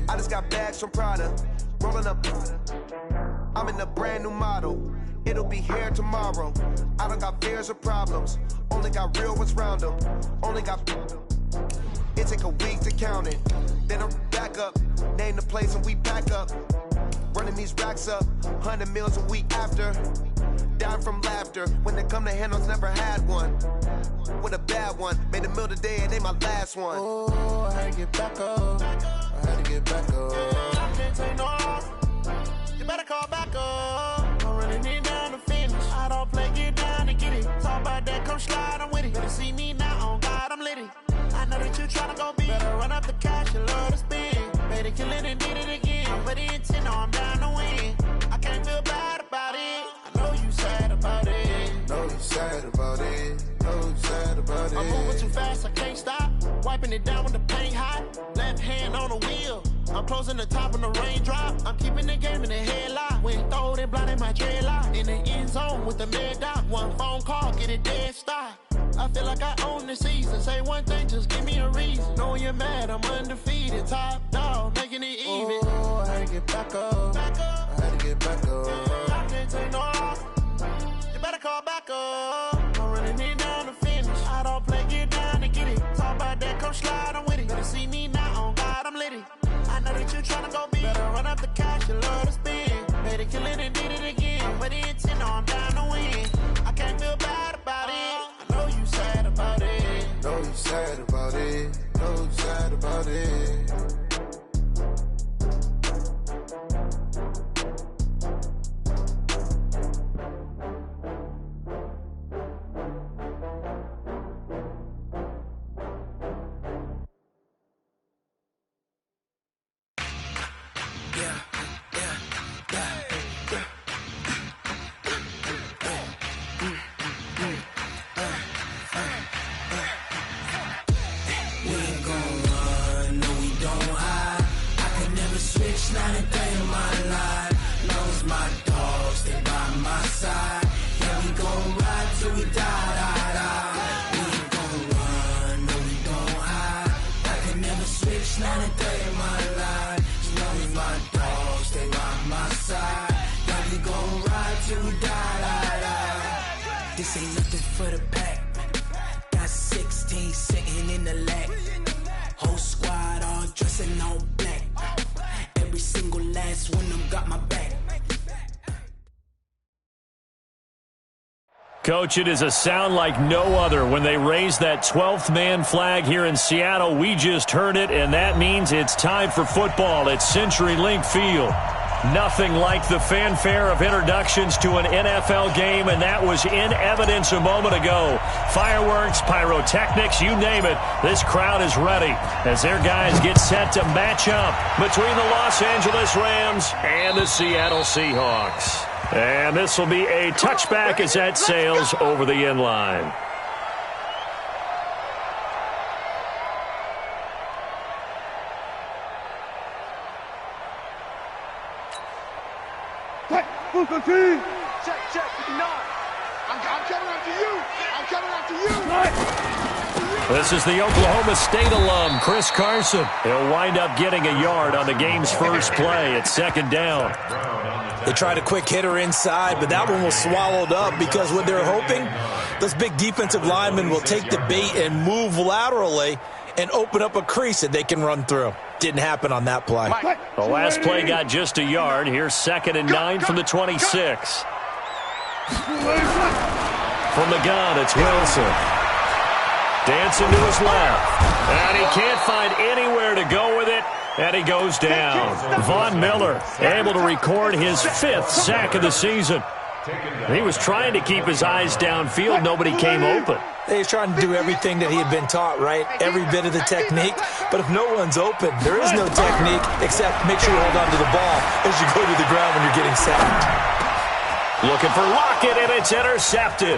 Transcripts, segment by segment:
I just got bags from Prada, rolling up. I'm in a brand new model. It'll be here tomorrow. I don't got fears or problems. Only got real ones round them. Only got. It take a week to count it. Then I'm back up. Name the place and we pack up. Running these racks up. 100 meals a week after. Down from laughter. When they come to handles, never had one. With a bad one. Made a meal today and they my last one. Oh, I had to get back up. I had to get back up. I can't take no off. You better call back up. I'm running it down to finish. I don't play, get down and get it. Talk about that, come slide, I'm with it. Better see me now, on God, I'm litty. I know that you tryna go big. Better run up the cash, you love to spend. Better kill it and did it again. But the intent, no, I'm down to win. I can't feel bad about it. I know you sad about it. Know you sad about it. Know you sad about it. I'm moving too fast, I can't stop. Wiping it down when the paint hot. Left hand on the wheel. I'm closing the top when the raindrop. I'm keeping the game in the headlock. When throw it blind in my dreadlock. In the end zone with the mid dot. One phone call, get it dead stop. I feel like I own the season. Say one thing, just give me a reason. Knowing you're mad, I'm undefeated. Top dog, making it even. Oh, I had to get back up. I had to get back up. I can't take no off. You better call back up. I'm running it down to finish. I don't play, get down to get it. Talk about that, come slide, I'm with it. Better see me now, on God, I'm litty. I know that you tryna go big. Better run up the cash, you love to spend. Better kill it and did it again. But the intent, no, I'm down to win. I can't feel bad about it. I know you sad about it. Know you sad about it. Know you sad about it. This ain't nothing for the pack. Got 16 sitting in the lap. Whole squad all dressing all black. Every single last one of them got my back. Coach, it is a sound like no other when they raise that 12th man flag here in Seattle. We just heard it, and that means it's time for football at CenturyLink Field. Nothing like the fanfare of introductions to an NFL game, and that was in evidence a moment ago. Fireworks, pyrotechnics, you name it. This crowd is ready as their guys get set to match up between the Los Angeles Rams and the Seattle Seahawks. And this will be a touchback as that sails over the end line. Check, 59. I'm coming after you. I'm coming after you. This is the Oklahoma State alum, Chris Carson. He'll wind up getting a yard on the game's first play at second down. They tried a quick hitter inside, but that one was swallowed up because what they're hoping, those big defensive linemen will take the bait and move laterally and open up a crease that they can run through. Didn't happen on that play. The last play got just a yard. Here's 2nd and 9 from the 26. From the gun, it's Wilson. Dancing to his left. And he can't find anywhere to go with it. And he goes down. Von Miller able to record his 5th sack of the season. He was trying to keep his eyes downfield. Nobody came open. He was trying to do everything that he had been taught, right? Every bit of the technique. But if no one's open, there is no technique except make sure you hold on to the ball as you go to the ground when you're getting sacked. Looking for Lockett, and it's intercepted.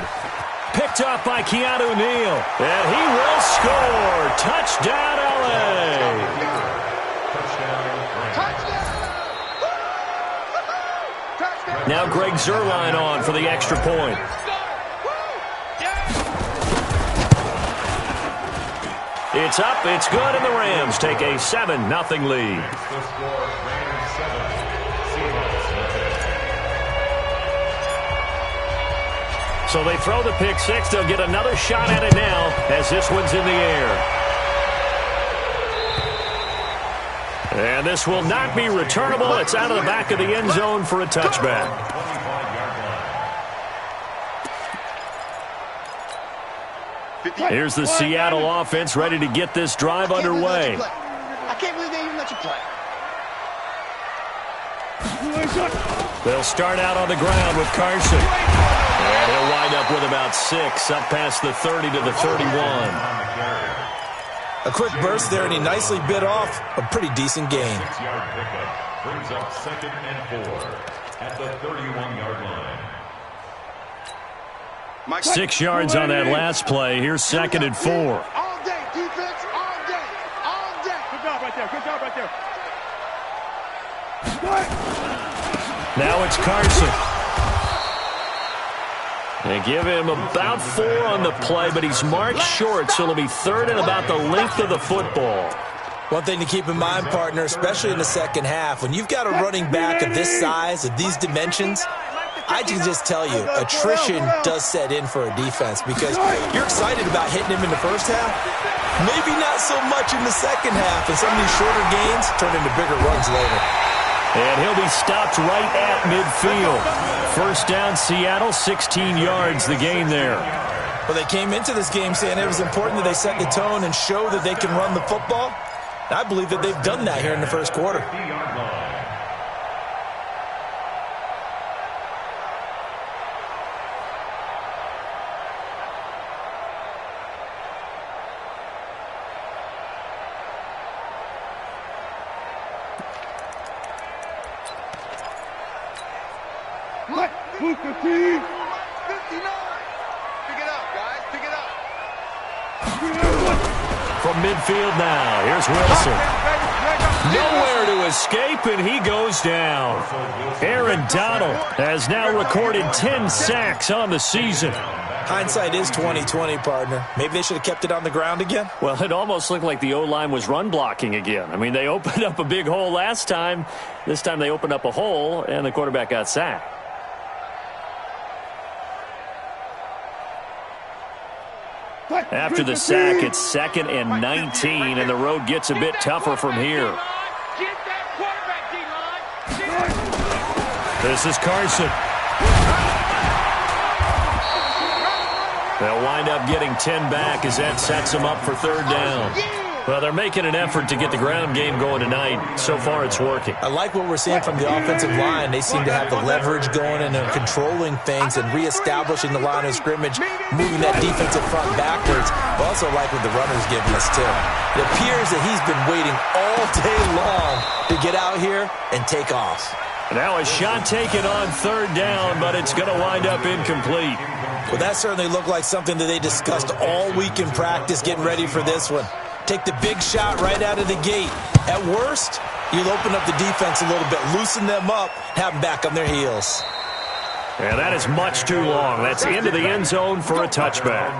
Picked up by Keanu Neal. And he will score. Touchdown, L.A. Now Greg Zuerlein on for the extra point. It's up, it's good, and the Rams take a 7-0 lead. So they throw the pick six. They'll get another shot at it now as this one's in the air. And this will not be returnable. It's out of the back of the end zone for a touchback. Here's the Seattle offense ready to get this drive underway. I can't believe they even let you play. They'll start out on the ground with Carson. And he'll wind up with about 6, up past the 30 to the 31. A quick burst there, and he nicely bit off a pretty decent gain. 6-yard pickup brings up 2nd and 4 at the 31-yard line. 6 yards on that last play. Here's 2nd and 4. All day, defense, all day, all day. Good job right there, good job right there. Now it's Carson. They give him about 4 on the play, but he's marked short, so it'll be 3rd and about the length of the football. One thing to keep in mind, partner, especially in the second half, when you've got a running back of this size, of these dimensions, I can just tell you, attrition does set in for a defense because you're excited about hitting him in the first half. Maybe not so much in the second half, and some of these shorter gains turn into bigger runs later. And he'll be stopped right at midfield. First down, Seattle, 16 yards, the gain there. Well, they came into this game saying it was important that they set the tone and show that they can run the football. And I believe that they've done that here in the first quarter. Booker T. 59. Pick it up, guys. Pick it up. From midfield now, here's Wilson. Nowhere to escape, and he goes down. Aaron Donald has now recorded 10 sacks on the season. Hindsight is 20/20, partner. Maybe they should have kept it on the ground again. Well, it almost looked like the O-line was run blocking again. I mean, they opened up a big hole last time. This time they opened up a hole, and the quarterback got sacked. After the sack, it's 2nd and 19, and the road gets a bit tougher from here. This is Carson. They'll wind up getting 10 back as that sets them up for 3rd down. Well, they're making an effort to get the ground game going tonight. So far, it's working. I like what we're seeing from the offensive line. They seem to have the leverage going and they're controlling things and reestablishing the line of scrimmage, moving that defensive front backwards. I also like what the runner's giving us, too. It appears that he's been waiting all day long to get out here and take off. Now a shot taken on 3rd down, but it's going to wind up incomplete. Well, that certainly looked like something that they discussed all week in practice, getting ready for this one. Take the big shot right out of the gate. At worst, you'll open up the defense a little bit, loosen them up, have them back on their heels. Yeah, that is much too long. That's into the end zone for a touchback.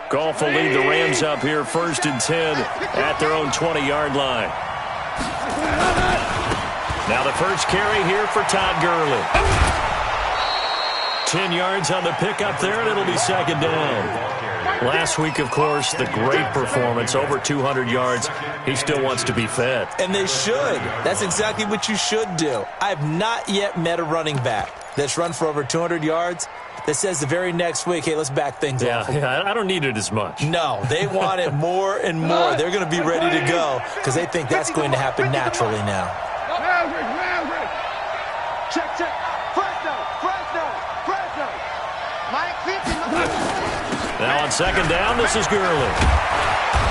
Goff will lead the Rams up here 1st and 10 at their own 20-yard line. Now the first carry here for Todd Gurley. 10 yards on the pickup there, and it'll be 2nd down. Last week, of course, the great performance, over 200 yards. He still wants to be fed. And they should. That's exactly what you should do. I have not yet met a running back that's run for over 200 yards that says the very next week, hey, let's back things off. Yeah, I don't need it as much. No, they want it more and more. They're going to be ready to go because they think that's going to happen naturally now. Check, check. Fresno. Now on 2nd down, this is Gurley.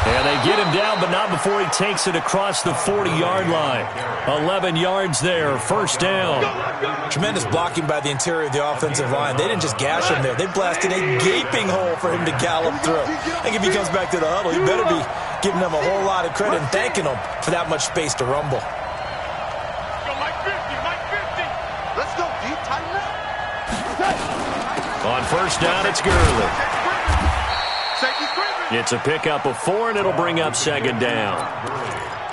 And they get him down, but not before he takes it across the 40-yard line. 11 yards there, first down. Tremendous blocking by the interior of the offensive line. They didn't just gash him there. They blasted a gaping hole for him to gallop through. I think if he comes back to the huddle, he better be giving them a whole lot of credit and thanking them for that much space to rumble. Let's go, deep, tighten up. On first down, it's Gurley. It's a pickup of 4, and it'll bring up second down.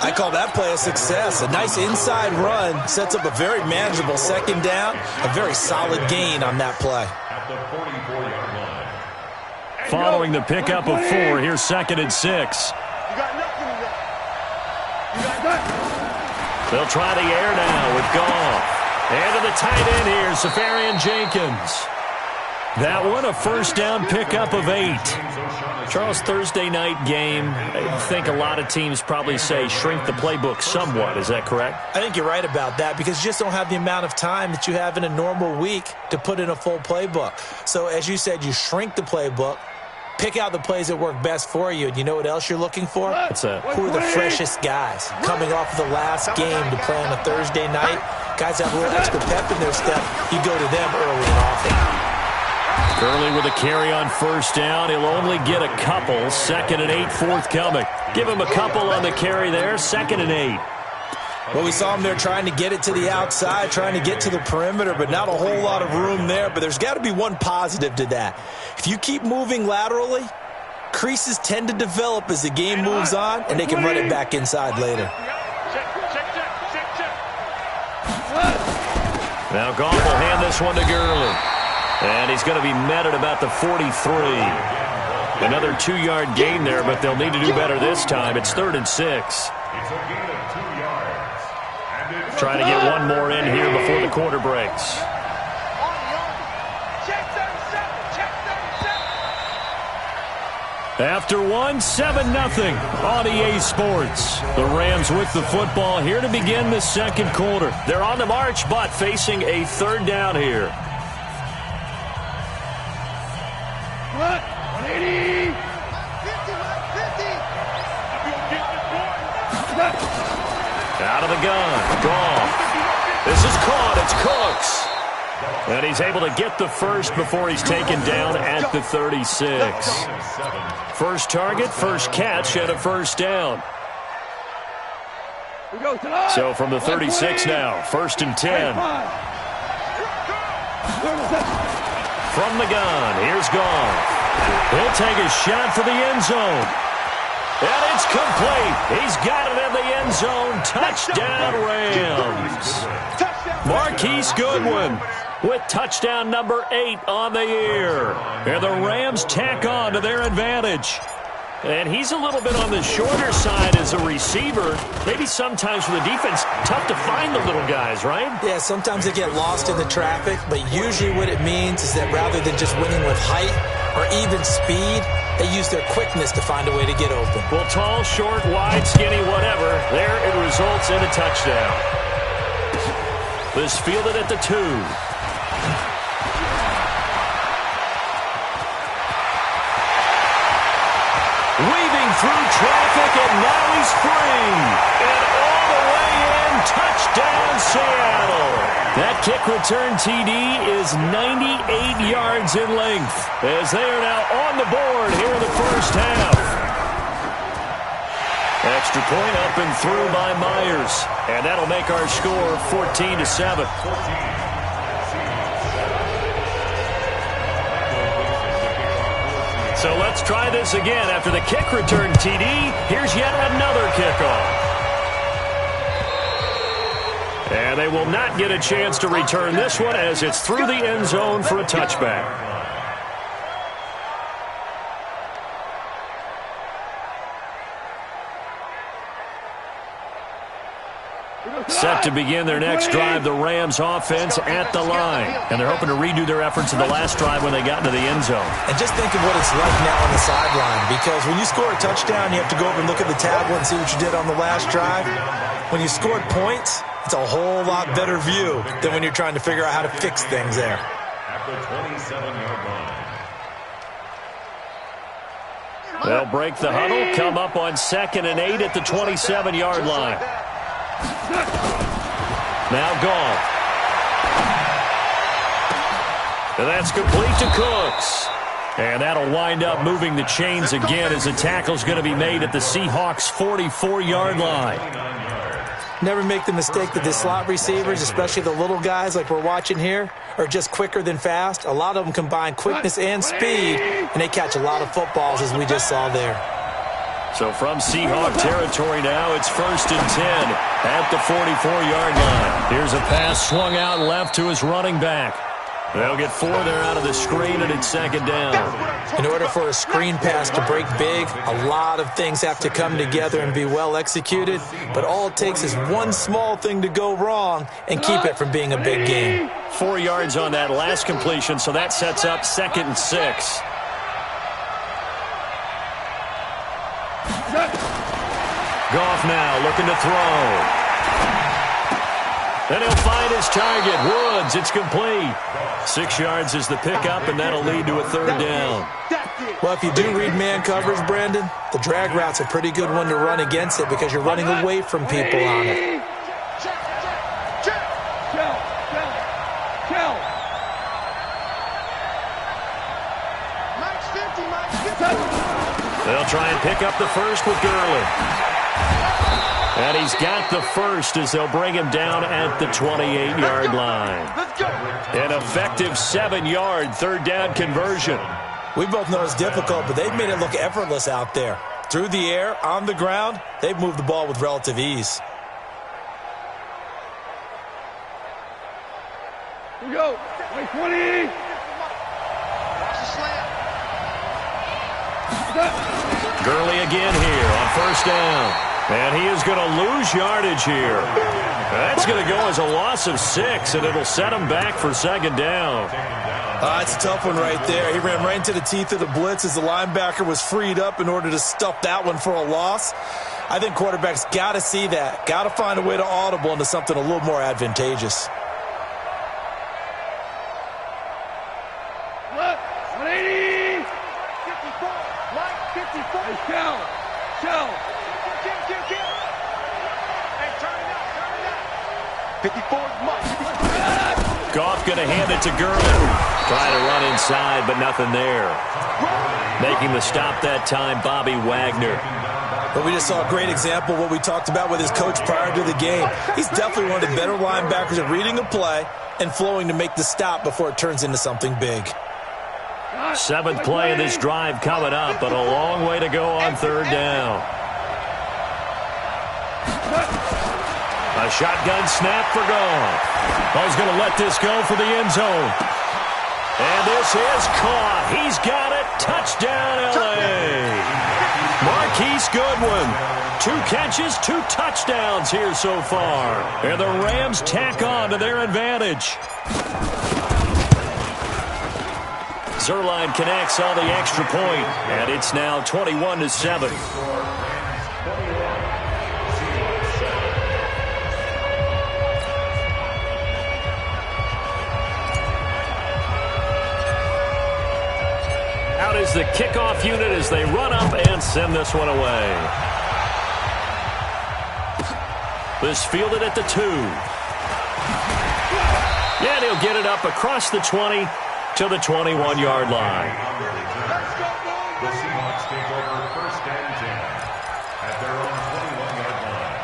I call that play a success. A nice inside run sets up a very manageable second down. A very solid gain on that play. At the 44-yard line. Following the pickup of 4, here's second and 6. You got nothing in that. You got nothing. They'll try the air now with Goff. And to the tight end here, Safarian Jenkins. That one, a first down pickup of 8. Charles, Thursday night game, I think a lot of teams probably say shrink the playbook somewhat. Is that correct? I think you're right about that because you just don't have the amount of time that you have in a normal week to put in a full playbook. So as you said, you shrink the playbook, pick out the plays that work best for you, and you know what else you're looking for? What's that? Who are the freshest guys coming off of the last game to play on a Thursday night? Guys have a little extra pep in their step. You go to them early and often. Gurley with a carry on first down. He'll only get a couple. Second and 8 forthcoming. Give him a couple on the carry there. Second and 8. Well, we saw him there trying to get it to the outside, trying to get to the perimeter, but not a whole lot of room there. But there's got to be one positive to that. If you keep moving laterally, creases tend to develop as the game moves on, and they can run it back inside later. Now Goff will hand this one to Gurley. And he's going to be met at about the 43. Another 2-yard gain there, but they'll need to do better this time. It's 3rd and 6. It's a gain of 2 yards. Trying to get one more in here before the quarter breaks. After 7-0 on EA Sports. The Rams with the football here to begin the second quarter. They're on the march, but facing a 3rd down here. 180. 50. Out of the gun. Goff. This is caught. It's Cooks. And he's able to get the first before he's taken down at the 36. First target, first catch, and a first down. So from the 36 now, 1st and 10. From the gun, here's Goff. He'll take a shot for the end zone. And it's complete. He's got it in the end zone. Touchdown, Rams. Marquise Goodwin with touchdown number 8 on the year. And the Rams tack on to their advantage. And he's a little bit on the shorter side as a receiver. Maybe sometimes for the defense, tough to find the little guys, right? Yeah, sometimes they get lost in the traffic, but usually what it means is that rather than just winning with height or even speed, they use their quickness to find a way to get open. Well, tall, short, wide, skinny, whatever, there it results in a touchdown. This fielded at the 2. Weaving through traffic, and now he's free. And all the way in, touchdown Seattle. That kick return TD is 98 yards in length as they are now on the board here in the first half. Extra point up and through by Myers. And that'll make our score 14-7. So let's try this again. After the kick return TD, here's yet another kickoff. And they will not get a chance to return this one as it's through the end zone for a touchback. Set to begin their next drive, the Rams offense at the line. And they're hoping to redo their efforts in the last drive when they got into the end zone. And just think of what it's like now on the sideline, because when you score a touchdown, you have to go over and look at the tablet and see what you did on the last drive. When you scored points, it's a whole lot better view than when you're trying to figure out how to fix things there. At the 27-yard line. They'll break the huddle, come up on 2nd and 8 at the 27-yard line. Now Goff. And that's complete to Cooks. And that'll wind up moving the chains again as the tackle's going to be made at the Seahawks' 44-yard line. Never make the mistake that the slot receivers, especially the little guys like we're watching here, are just quicker than fast. A lot of them combine quickness and speed, and they catch a lot of footballs, as we just saw there. So from Seahawk territory now, it's 1st and 10 at the 44-yard line. Here's a pass swung out left to his running back. They'll get 4 there out of the screen, and it's 2nd down. In order for a screen pass to break big, a lot of things have to come together and be well executed, but all it takes is one small thing to go wrong and keep it from being a big game. 4 yards on that last completion, so that sets up 2nd and 6. Goff now looking to throw. And he'll find his target. Woods, it's complete. 6 yards is the pickup, and that'll lead to a 3rd down. Well, if you do read man coverage, Brandon, the drag route's a pretty good one to run against it because you're running away from people on it. They'll try and pick up the first with Gurley. And he's got the first as they'll bring him down at the 28-yard line. An effective 7-yard 3rd down conversion. We both know it's difficult, but they've made it look effortless out there. Through the air, on the ground, they've moved the ball with relative ease. Here we go. 20. Watch the slant. Gurley again here on 1st down. And he is going to lose yardage here. That's going to go as a loss of 6, and it'll set him back for 2nd down. It's a tough one right there. He ran right into the teeth of the blitz as the linebacker was freed up in order to stuff that one for a loss. I think quarterbacks got to see that. Got to find a way to audible into something a little more advantageous. 180. 54. Mike, 54. Shell. Hey, turn it up. 54 Mike. Goff going to hand it to Gurley. Trying to run inside, but nothing there. Making the stop that time, Bobby Wagner. But we just saw a great example of what we talked about with his coach prior to the game. He's definitely one of the better linebackers at reading a play and flowing to make the stop before it turns into something big. 7th play of this drive coming up, but a long way to go on 3rd down. A shotgun snap for Goff. He's going to let this go for the end zone. And this is caught. He's got it. Touchdown, L.A. Marquise Goodwin. 2 catches, 2 touchdowns here so far. And the Rams tack on to their advantage. Zerline connects on the extra point, and it's now 21-7. Out is the kickoff unit as they run up and send this one away. This fielded at the 2. And he'll get it up across the 20 to the 21-yard line. The Seahawks take over 1st and 10 at their own 21-yard line.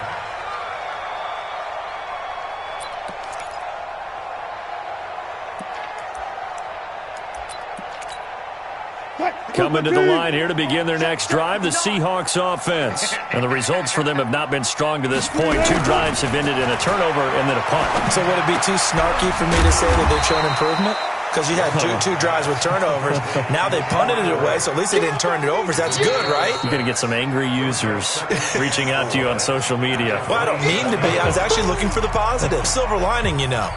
Coming to the line here to begin their next drive, the Seahawks offense. And the results for them have not been strong to this point. 2 drives have ended in a turnover and then a punt. So would it be too snarky for me to say that they've shown improvement? Because you had two drives with turnovers. Now they punted it away, so at least they didn't turn it over. That's good, right? You're going to get some angry users reaching out to you on social media. Well, I don't mean to be. I was actually looking for the positive. Silver lining, you know.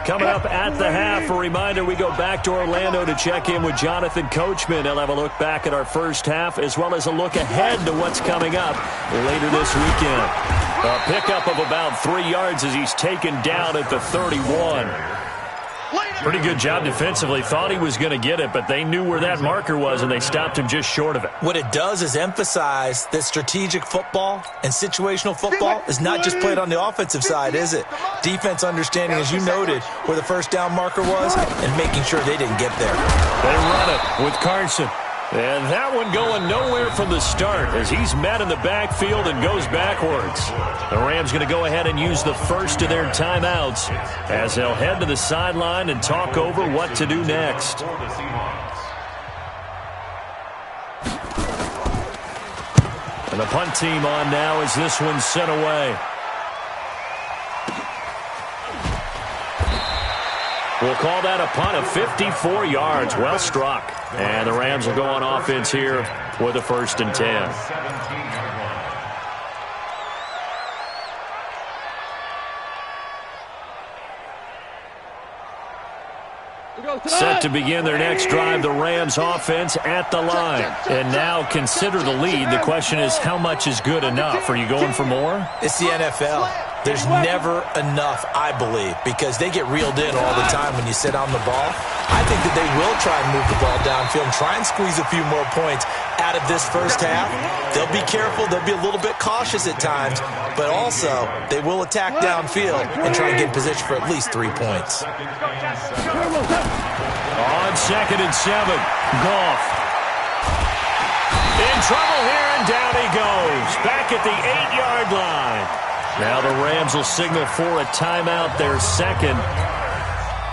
Coming up at the half, a reminder, we go back to Orlando to check in with Jonathan Coachman. He'll have a look back at our first half as well as a look ahead to what's coming up later this weekend. A pickup of about 3 yards as he's taken down at the 31. Pretty good job defensively. Thought he was going to get it, but they knew where that marker was, and they stopped him just short of it. What it does is emphasize that strategic football and situational football is not just played on the offensive side, is it? Defense understanding, as you noted, where the first down marker was and making sure they didn't get there. They run it with Carson. And that one going nowhere from the start as he's met in the backfield and goes backwards. The Rams going to go ahead and use the first of their timeouts as they'll head to the sideline and talk over what to do next. And the punt team on now as this one's sent away. We'll call that a punt of 54 yards. Well struck. And the Rams will go on offense here with a 1st and 10. Set to begin their next drive, the Rams offense at the line. And now consider the lead. The question is, how much is good enough? Are you going for more? It's the NFL. There's never enough, I believe, because they get reeled in all the time when you sit on the ball. I think that they will try and move the ball downfield and try and squeeze a few more points out of this first half. They'll be careful. They'll be a little bit cautious at times, but also they will attack downfield and try and get in position for at least 3 points. On 2nd and 7, Goff. In trouble here, and down he goes. Back at the 8-yard line. Now the Rams will signal for a timeout, their second,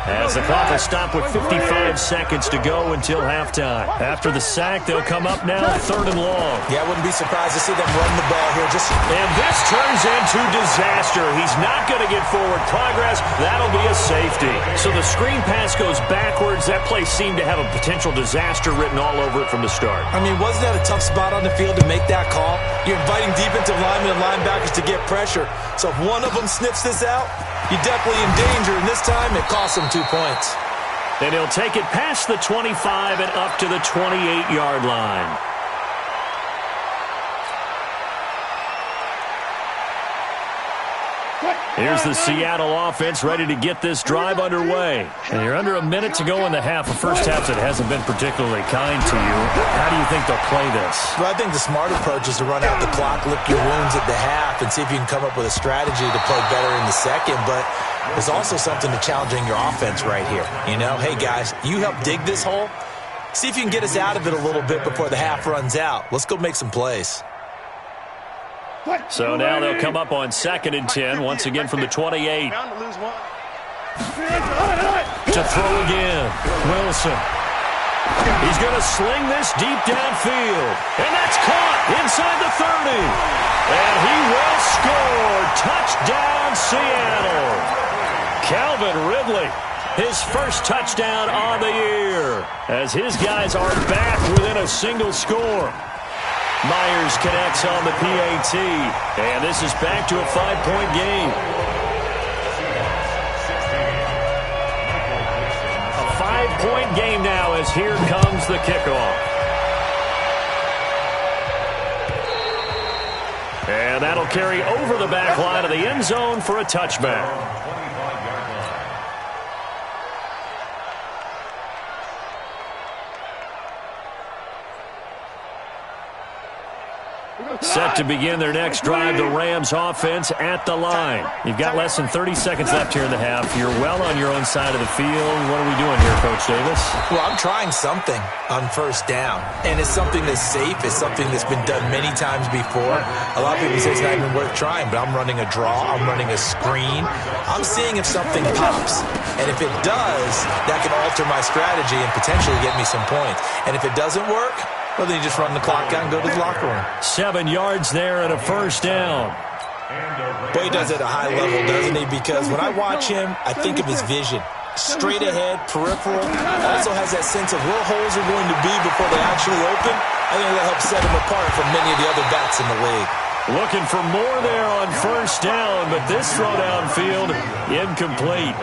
as the clock will stop with 55 seconds to go until halftime. After the sack, they'll come up now 3rd and long. Yeah, I wouldn't be surprised to see them run the ball here. And this turns into disaster. He's not going to get forward progress. That'll be a safety. So the screen pass goes backwards. That play seemed to have a potential disaster written all over it from the start. I mean, wasn't that a tough spot on the field to make that call? You're inviting defensive linemen and linebackers to get pressure. So if one of them sniffs this out, you're definitely in danger, and this time it costs them 2 points. And he'll take it past the 25 and up to the 28-yard line. Here's the Seattle offense ready to get this drive underway. And you're under a minute to go in the half. A first half that hasn't been particularly kind to you. How do you think they'll play this? Well, I think the smart approach is to run out the clock, lick your wounds at the half, and see if you can come up with a strategy to play better in the second. But there's also something to challenging your offense right here. You know, hey, guys, you help dig this hole. See if you can get us out of it a little bit before the half runs out. Let's go make some plays. So now they'll come up on 2nd and 10, once again from the 28. To throw again, Wilson. He's going to sling this deep downfield. And that's caught inside the 30. And he will score. Touchdown, Seattle. Calvin Ridley, his first touchdown on the year, as his guys are back within a single score. Myers connects on the PAT, and this is back to a 5-point game. A 5-point game now as here comes the kickoff. And that'll carry over the back line of the end zone for a touchback. Set to begin their next drive, the Rams offense at the line. You've got less than 30 seconds left here in the half. You're well on your own side of the field. What are we doing here, Coach Davis? Well, I'm trying something on first down, and it's something that's safe. It's something that's been done many times before. A lot of people say it's not even worth trying, but I'm running a draw. I'm running a screen. I'm seeing if something pops, and if it does, that can alter my strategy and potentially get me some points. And if it doesn't work, well, then you just run the clock out and go to the locker room. 7 yards there and a first down. Boy, he does it at a high level, doesn't he? Because when I watch him, I think of his vision. Straight ahead, peripheral. Also has that sense of where holes are going to be before they actually open. I think that helps set him apart from many of the other backs in the league. Looking for more there on first down, but this throw downfield incomplete.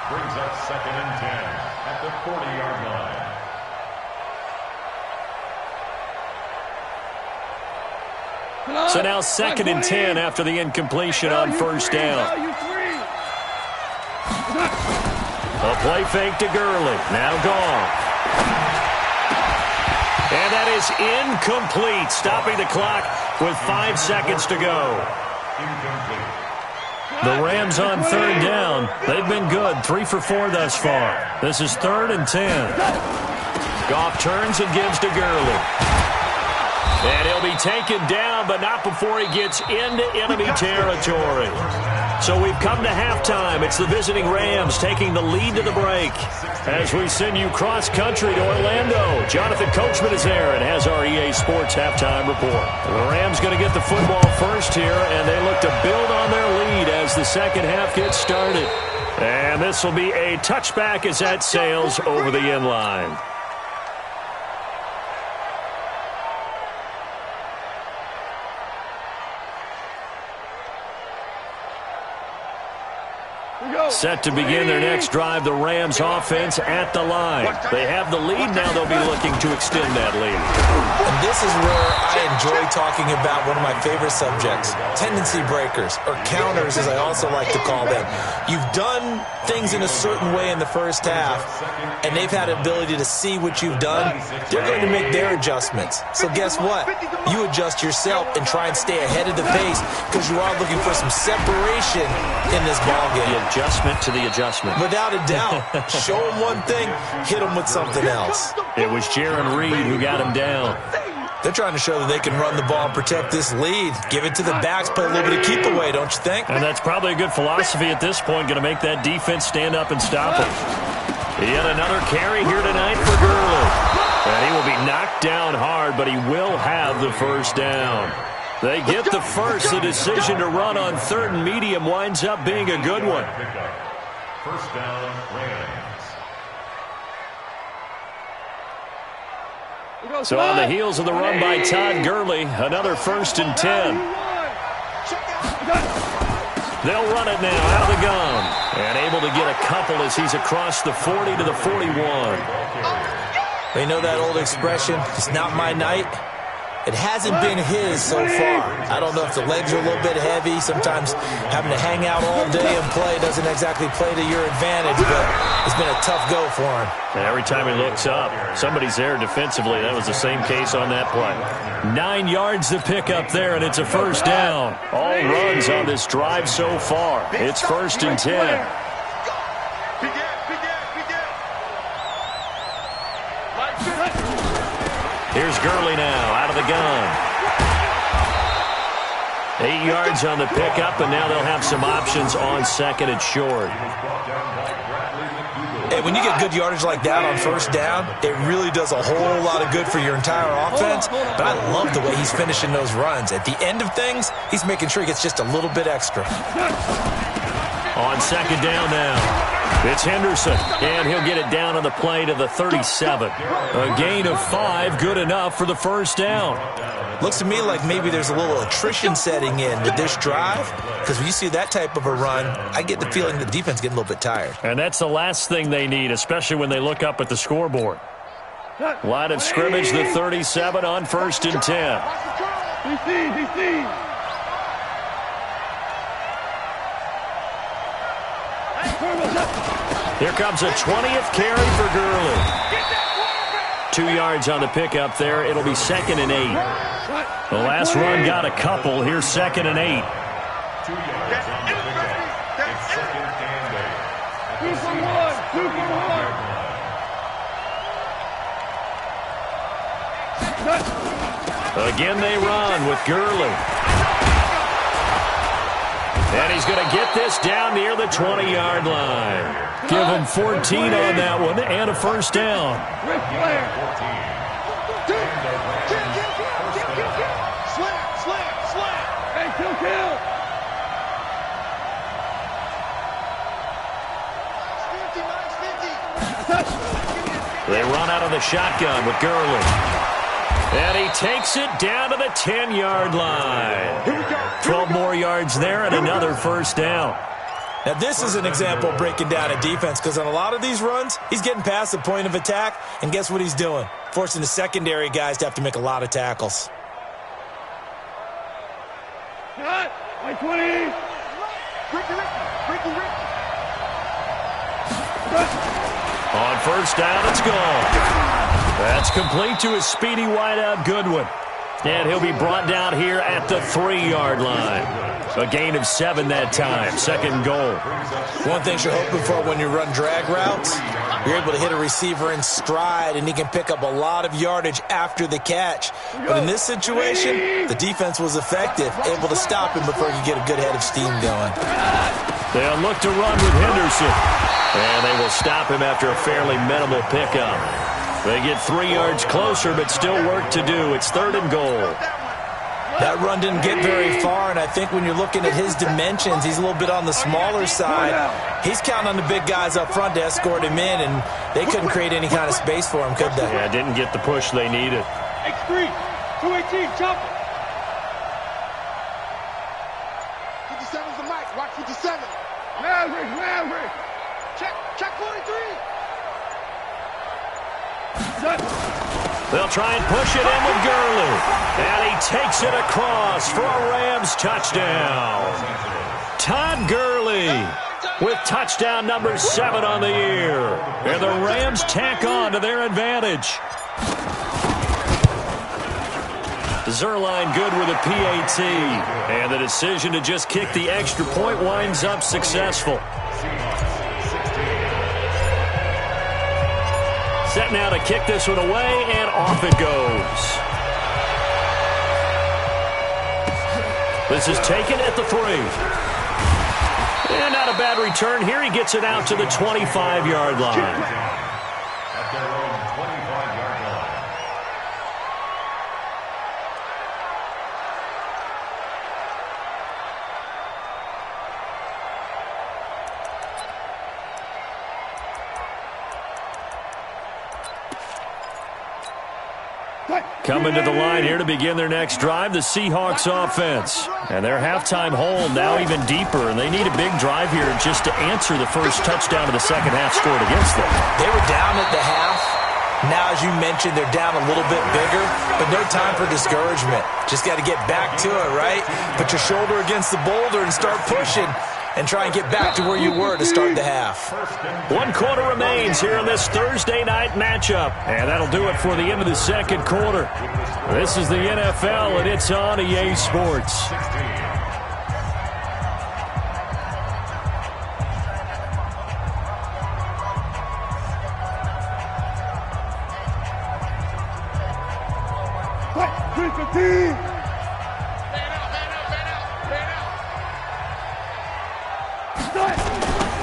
brings up 2nd and 10 at the 40-yard line. So now 2nd and 10 after the incompletion on first down. A play fake to Gurley. Now gone. And that is incomplete, stopping the clock with 5 seconds to go. Incomplete. The Rams on 3rd down. They've been good, 3 for 4 thus far. This is 3rd and 10. Goff turns and gives to Gurley. And he'll be taken down, but not before he gets into enemy territory. So we've come to halftime. It's the visiting Rams taking the lead to the break. As we send you cross-country to Orlando, Jonathan Coachman is there and has our EA Sports halftime report. The Rams going to get the football first here, and they look to build on their lead as the second half gets started. And this will be a touchback as that sails over the end line. Set to begin their next drive, the Rams offense at the line. They have the lead now. They'll be looking to extend that lead. And this is where I enjoy talking about one of my favorite subjects, tendency breakers, or counters as I also like to call them. You've done things in a certain way in the first half, and they've had an ability to see what you've done. They're going to make their adjustments. So guess what? You adjust yourself and try and stay ahead of the pace because you are looking for some separation in this ballgame. The adjustment to the adjustment. Without a doubt. Show them one thing, hit them with something else. It was Jaron Reed who got him down. They're trying to show that they can run the ball and protect this lead. Give it to the backs, play a little bit of keep away, don't you think? And that's probably a good philosophy at this point, going to make that defense stand up and stop him. Yet another carry here tonight for Gurley. And he will be knocked down hard, but he will have the first down. They get the first. The decision to run on 3rd and medium winds up being a good one. First down, Rams. So on the heels of the run by Todd Gurley, another 1st and 10. They'll run it now out of the gun. And able to get a couple as he's across the 40 to the 41. They know that old expression, it's not my night. It hasn't been his so far. I don't know if the legs are a little bit heavy. Sometimes having to hang out all day and play doesn't exactly play to your advantage, but it's been a tough go for him. And every time he looks up, somebody's there defensively. That was the same case on that play. 9 yards to pick up there, and it's a first down. All runs on this drive so far. It's 1st and 10. Here's Gurley now, out of the gun. 8 yards on the pickup, and now they'll have some options on 2nd and short. Hey, when you get good yardage like that on first down, it really does a whole lot of good for your entire offense. But I love the way he's finishing those runs. At the end of things, he's making sure he gets just a little bit extra. On 2nd down now, it's Henderson, and he'll get it down on the play to the 37. A gain of 5, good enough for the first down. Looks to me like maybe there's a little attrition setting in with this drive, because when you see that type of a run, I get the feeling the defense getting a little bit tired. And that's the last thing they need, especially when they look up at the scoreboard. Line of scrimmage, the 37 on 1st and 10. Here comes a 20th carry for Gurley. 2 yards on the pickup there. It'll be 2nd and 8. The last run got a couple. Here's 2nd and 8. 2 yards on the pickup. It's 2nd and 8. 2 for 1. 2 for 1. Again they run with Gurley. And he's going to get this down near the 20-yard line. Give him 14 on that one and a first down. They run out of the shotgun with Gurley. And he takes it down to the 10-yard line. 12 more yards there and another first down. Now, this is an example of breaking down a defense because on a lot of these runs, he's getting past the point of attack, and guess what he's doing? Forcing the secondary guys to have to make a lot of tackles. Cut! 20! On first down, it's gone. That's complete to a speedy wideout Goodwin. And he'll be brought down here at the 3-yard line. A gain of 7 that time. Second goal. One thing you're hoping for when you run drag routes, you're able to hit a receiver in stride, and he can pick up a lot of yardage after the catch. But in this situation, the defense was effective, able to stop him before he could get a good head of steam going. They'll look to run with Henderson. And they will stop him after a fairly minimal pickup. They get 3 yards closer, but still work to do. It's 3rd and goal. That run didn't get very far, and I think when you're looking at his dimensions, he's a little bit on the smaller side. He's counting on the big guys up front to escort him in, and they couldn't create any kind of space for him, could they? Yeah, didn't get the push they needed. X3, 218, jump it. 57's the mic, watch 57. Maverick. Check 43. They'll try and push it in with Gurley. And he takes it across for a Rams touchdown. Todd Gurley with touchdown number 7 on the year. And the Rams tack on to their advantage. Zerline good with a PAT. And the decision to just kick the extra point winds up successful. Set now to kick this one away, and off it goes. This is taken at the 3. And not a bad return here. He gets it out to the 25-yard line. At their own 25-yard line. Coming to the line here to begin their next drive, the Seahawks offense. And their halftime hole now even deeper, and they need a big drive here just to answer the first touchdown of the second half scored against them. They were down at the half. Now, as you mentioned, they're down a little bit bigger, but no time for discouragement. Just got to get back to it, right? Put your shoulder against the boulder and start pushing and try and get back to where you were to start the half. 1 quarter remains here in this Thursday night matchup. And that'll do it for the end of the second quarter. This is the NFL, and it's on EA Sports.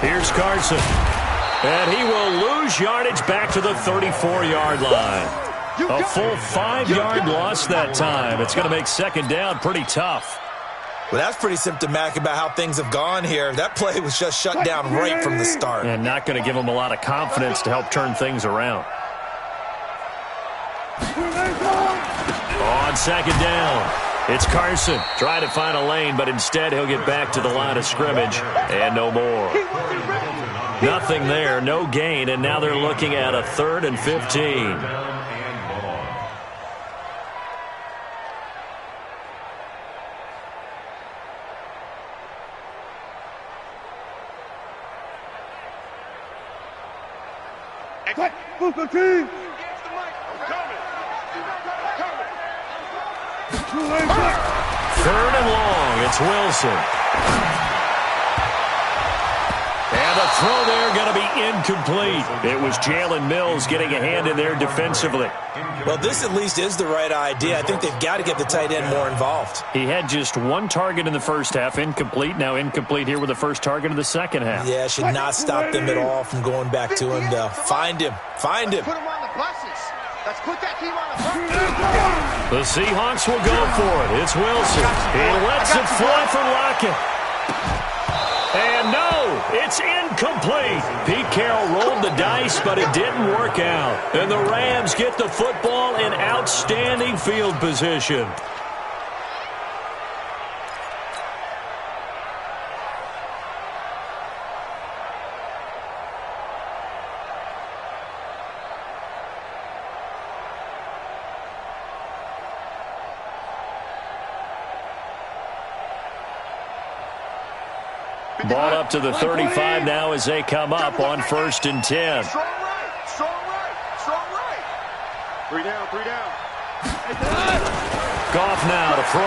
Here's Carson. And he will lose yardage back to the 34-yard line. A full 5-yard loss that time. It's going to make second down pretty tough. Well, that's pretty symptomatic about how things have gone here. That play was just shut down right from the start. And not going to give him a lot of confidence to help turn things around. On second down, it's Carson trying to find a lane, but instead he'll get back to the line of scrimmage and no more. Nothing there, no gain, and now they're looking at a 3rd and 15. Third and long, it's Wilson. And the throw there going to be incomplete. It was Jalen Mills getting a hand in there defensively. Well, this at least is the right idea. I think they've got to get the tight end more involved. He had just 1 target in the first half, incomplete. Now incomplete here with the first target of the second half. Yeah, should not stop them at all from going back to him, though. Find him. Find him. Put him on the buses. Let's put that team on the buses. The Seahawks will go for it. It's Wilson. He lets it fly for Lockett. And no, it's incomplete. Pete Carroll rolled the dice, but it didn't work out. And the Rams get the football in outstanding field position. Ball up to the 35 now as they come up on 1st and 10. Strong right, strong right, strong right. 3 down, 3 down. Goff now to throw.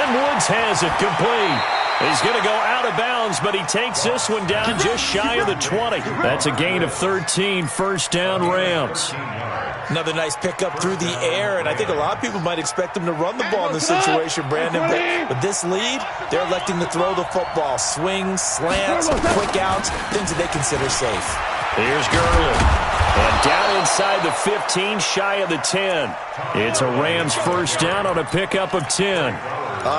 And Woods has it complete. He's going to go out of bounds, but he takes this one down just shy of the 20. That's a gain of 13, 1st down Rams. Another nice pickup through the air, and I think a lot of people might expect him to run the ball in this situation, Brandon. But with this lead, they're electing to throw the football. Swings, slants, quick outs, things that they consider safe. Here's Gurley. And down inside the 15, shy of the 10. It's a Rams 1st down on a pickup of 10.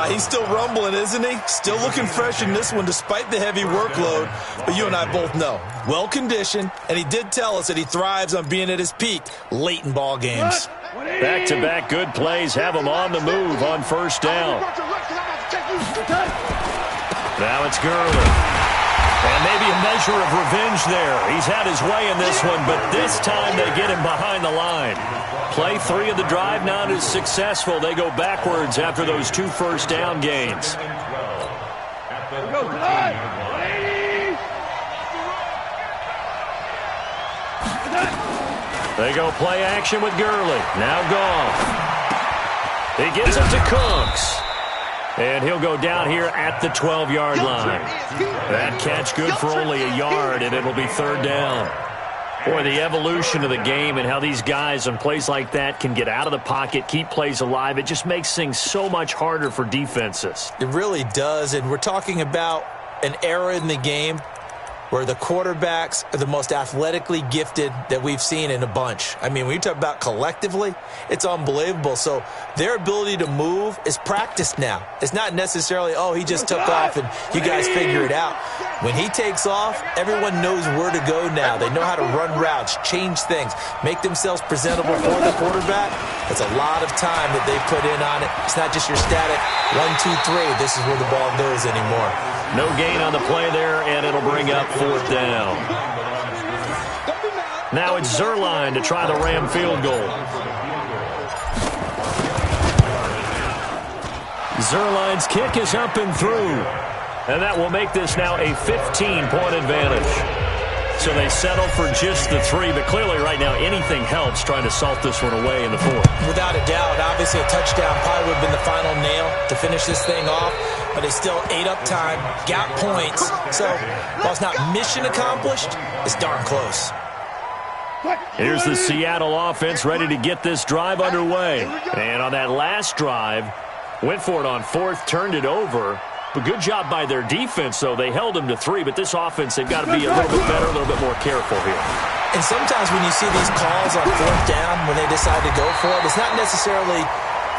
He's still rumbling, isn't he? Still looking fresh in this one despite the heavy workload. But you and I both know, well-conditioned, and he did tell us that he thrives on being at his peak late in ball games. Back-to-back good plays have him on the move on 1st down. Now it's Gurley. And maybe a measure of revenge there. He's had his way in this one, but this time they get him behind the line. Play 3 of the drive not as successful. They go backwards after those 2 1st down gains. They go play action with Gurley. Now Goff. He gives it to Cooks. And he'll go down here at the 12-yard line. That catch good for only a yard, and it'll be 3rd down. Boy, the evolution of the game and how these guys on plays like that can get out of the pocket, keep plays alive, it just makes things so much harder for defenses. It really does, and we're talking about an era in the game where the quarterbacks are the most athletically gifted that we've seen in a bunch. I mean, when you talk about collectively, it's unbelievable. So their ability to move is practiced now. It's not necessarily, oh, he just took off and you guys figure it out. When he takes off, everyone knows where to go now. They know how to run routes, change things, make themselves presentable for the quarterback. That's a lot of time that they put in on it. It's not just your static 1, 2, 3. This is where the ball goes anymore. No gain on the play there, and it'll bring up 4th down. Now it's Zerline to try the Ram field goal. Zerline's kick is up and through. And that will make this now a 15-point advantage. So they settle for just the 3, but clearly right now anything helps trying to salt this one away in the 4th. Without a doubt, obviously a touchdown probably would have been the final nail to finish this thing off, but they still ate up time, got points. So while it's not mission accomplished, it's darn close. Here's the Seattle offense ready to get this drive underway. And on that last drive, went for it on 4th, turned it over. But good job by their defense, though. They held them to 3, but this offense, they've got to be a little bit better, a little bit more careful here. And sometimes when you see these calls on 4th down, when they decide to go for it, it's not necessarily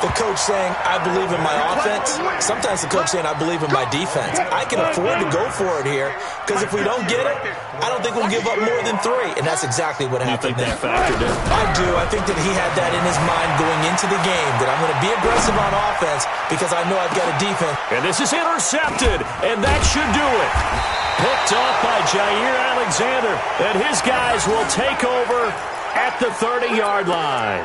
the coach saying, I believe in my offense. Sometimes the coach saying, I believe in my defense. I can afford to go for it here, because if we don't get it, I don't think we'll give up more than 3. And that's exactly what happened there. You think that factored in? I do. I think that he had that in his mind going into the game, that I'm going to be aggressive on offense because I know I've got a defense. And this is intercepted, and that should do it. Picked off by Jair Alexander, and his guys will take over at the 30-yard line.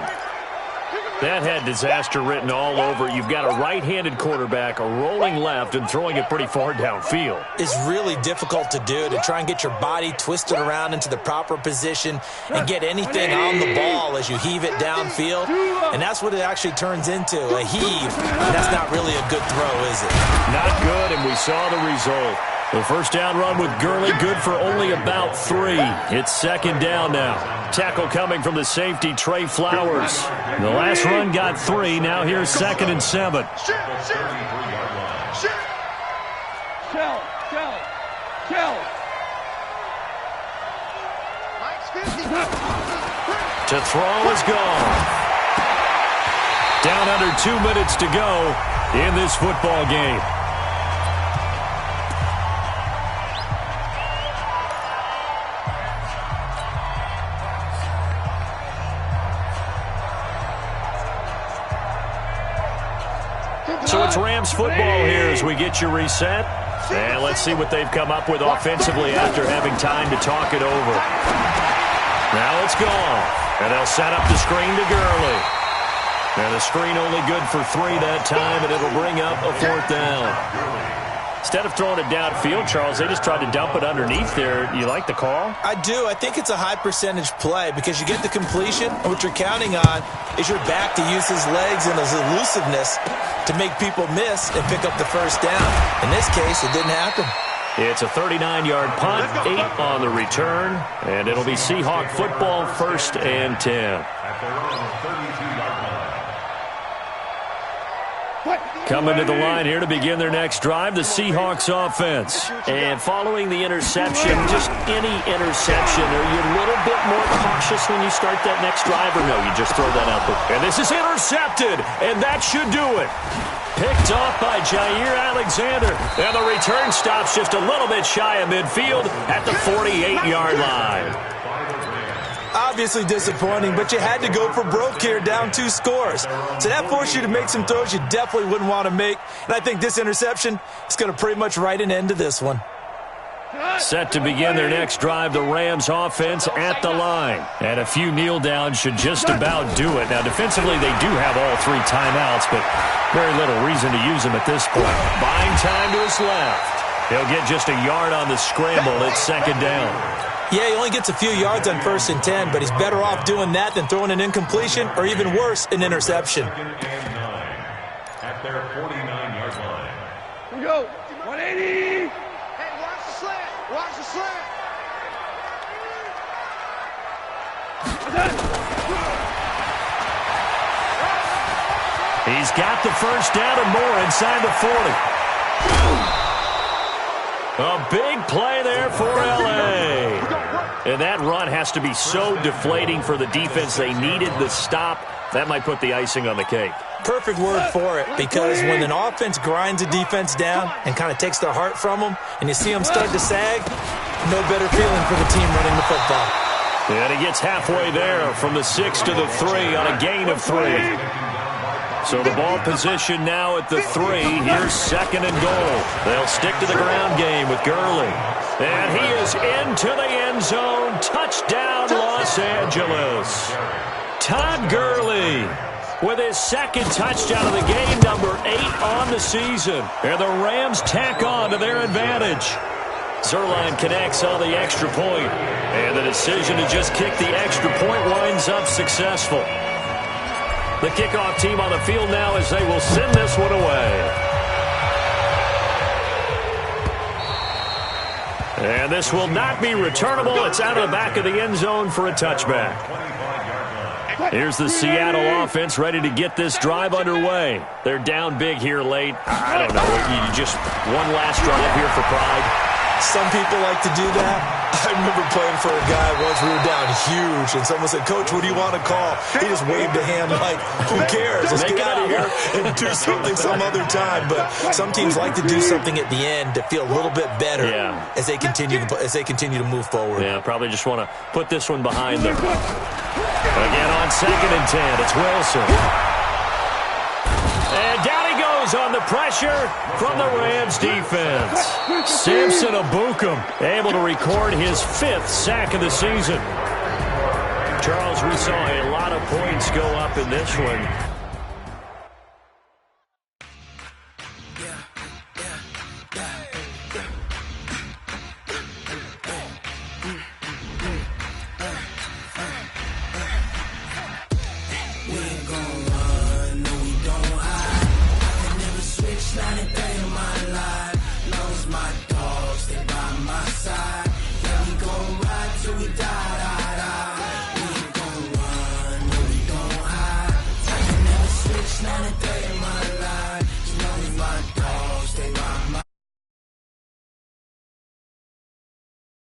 That had disaster written all over. You've got a right-handed quarterback, a rolling left, and throwing it pretty far downfield. It's really difficult to do, to try and get your body twisted around into the proper position and get anything on the ball as you heave it downfield. And that's what it actually turns into, a heave. And that's not really a good throw, is it? Not good, and we saw the result. The 1st down run with Gurley, good for only about 3. It's 2nd down now. Tackle coming from the safety, Trey Flowers. The last run got 3. Now here's 2nd and 7. To throw is gone. Down under 2 minutes to go in this football game. So it's Rams football here as we get you reset. And let's see what they've come up with offensively after having time to talk it over. Now it's gone. And they'll set up the screen to Gurley. And the screen only good for 3 that time, and it'll bring up a 4th down. Instead of throwing it downfield, Charles, they just tried to dump it underneath there. You like the call? I do. I think it's a high percentage play because you get the completion, and what you're counting on is your back to use his legs and his elusiveness to make people miss and pick up the first down. In this case, it didn't happen. It's a 39-yard punt, 8 on the return, and it'll be Seahawk football, 1st and 10. At their own 32-yard line. Coming to the line here to begin their next drive, the Seahawks offense. And following the interception, just any interception, are you a little bit more cautious when you start that next drive, or no, you just throw that out there? And this is intercepted, and that should do it. Picked off by Jair Alexander, and the return stops just a little bit shy of midfield at the 48-yard line. Obviously disappointing, but you had to go for broke here, down 2 scores. So that forced you to make some throws you definitely wouldn't want to make. And I think this interception is going to pretty much write an end to this one. Set to begin their next drive, the Rams offense at the line. And a few kneel downs should just about do it. Now, defensively, they do have all 3 timeouts, but very little reason to use them at this point. Buying time to his left. He'll get just a yard on the scramble. It's 2nd down. Yeah, he only gets a few yards on 1st and 10, but he's better off doing that than throwing an incompletion or even worse, an interception. 2nd and 9 at their 49-yard line. Here we go. 180. Hey, watch the slant. Watch the slant. He's got the first down and more inside the 40. A big play there for L.A. And that run has to be so deflating for the defense. They needed the stop. That might put the icing on the cake. Perfect word for it, because when an offense grinds a defense down and kind of takes their heart from them, and you see them start to sag, no better feeling for the team running the football. And he gets halfway there from the 6 to the 3 on a gain of 3. So the ball position now at the 3. Here's 2nd and goal. They'll stick to the ground game with Gurley. And he is into the end zone. Touchdown, Los Angeles. Todd Gurley with his 2nd touchdown of the game, number 8 on the season. And the Rams tack on to their advantage. Zerline connects on the extra point. And the decision to just kick the extra point winds up successful. The kickoff team on the field now as they will send this one away. And this will not be returnable. It's out of the back of the end zone for a touchback. Here's the Seattle offense ready to get this drive underway. They're down big here late. I don't know. You just one last drive here for pride. Some people like to do that. I remember playing for a guy once. We were down huge, and someone said, "Coach, what do you want to call?" He just waved a hand like, "Who cares? Let's get out of here and do something some other time." But some teams like to do something at the end to feel a little bit better as they continue to move forward. Yeah, probably just want to put this one behind them. Again on 2nd and 10, it's Wilson. And down he goes on the pressure from the Rams defense. Samson Abukum able to record his 5th sack of the season. Charles, we saw a lot of points go up in this one.